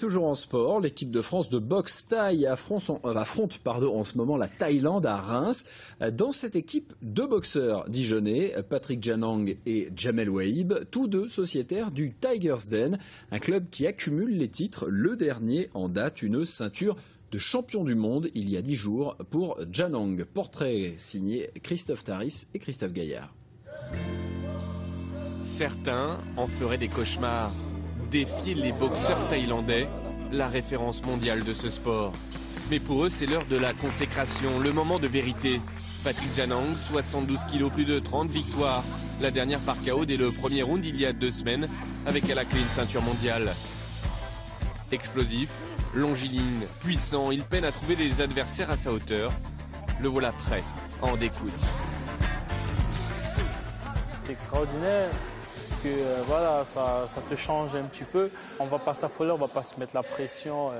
Toujours en sport, l'équipe de France de boxe thaï affronte en ce moment la Thaïlande à Reims. Dans cette équipe, deux boxeurs dijonnais, Patrick Janang et Jamel Waheed, tous deux sociétaires du Tigers Den, un club qui accumule les titres. Le dernier en date, une ceinture de champion du monde il y a 10 jours pour Janang. Portrait signé Christophe Taris et Christophe Gaillard. Certains en feraient des cauchemars. Défier les boxeurs thaïlandais, la référence mondiale de ce sport. Mais pour eux, c'est l'heure de la consécration, le moment de vérité. Patrick Janang, 72 kilos, plus de 30 victoires. La dernière par KO dès le premier round il y a 2 semaines, avec à la clé une ceinture mondiale. Explosif, longiligne, puissant, il peine à trouver des adversaires à sa hauteur. Le voilà prêt à en découdre. C'est extraordinaire. Parce que voilà, ça te change un petit peu. On ne va pas s'affoler, on ne va pas se mettre la pression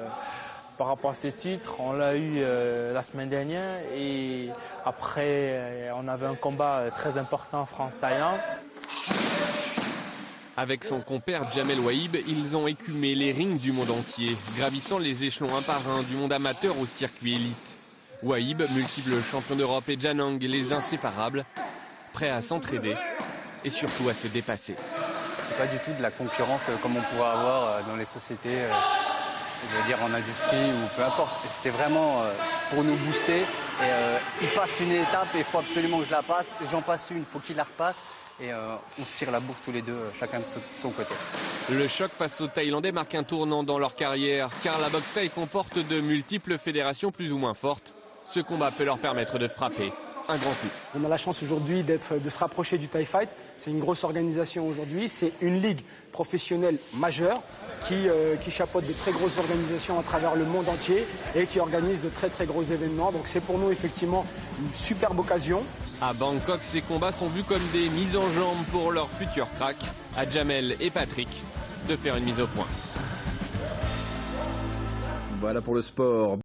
par rapport à ces titres. On l'a eu la semaine dernière et après on avait un combat très important France-Thaïlande. Avec son compère Jamel Waheed, ils ont écumé les rings du monde entier, gravissant les échelons un par un du monde amateur au circuit élite. Waheed, multiple champion d'Europe, et Janang, les inséparables, prêts à s'entraider et surtout à se dépasser. C'est pas du tout de la concurrence comme on pourrait avoir dans les sociétés, je veux dire en industrie ou peu importe. C'est vraiment pour nous booster. Et, il passe une étape et il faut absolument que je la passe. J'en passe une, il faut qu'il la repasse. Et on se tire la bourre tous les deux, chacun de son côté. Le choc face aux Thaïlandais marque un tournant dans leur carrière, car la boxe thaï comporte de multiples fédérations plus ou moins fortes. Ce combat peut leur permettre de frapper un grand coup. On a la chance aujourd'hui de se rapprocher du Thai Fight. C'est une grosse organisation aujourd'hui. C'est une ligue professionnelle majeure qui chapeaute de très grosses organisations à travers le monde entier et qui organise de très très gros événements. Donc c'est pour nous effectivement une superbe occasion. À Bangkok, ces combats sont vus comme des mises en jambe pour leurs futurs cracks. À Jamel et Patrick de faire une mise au point. Voilà pour le sport.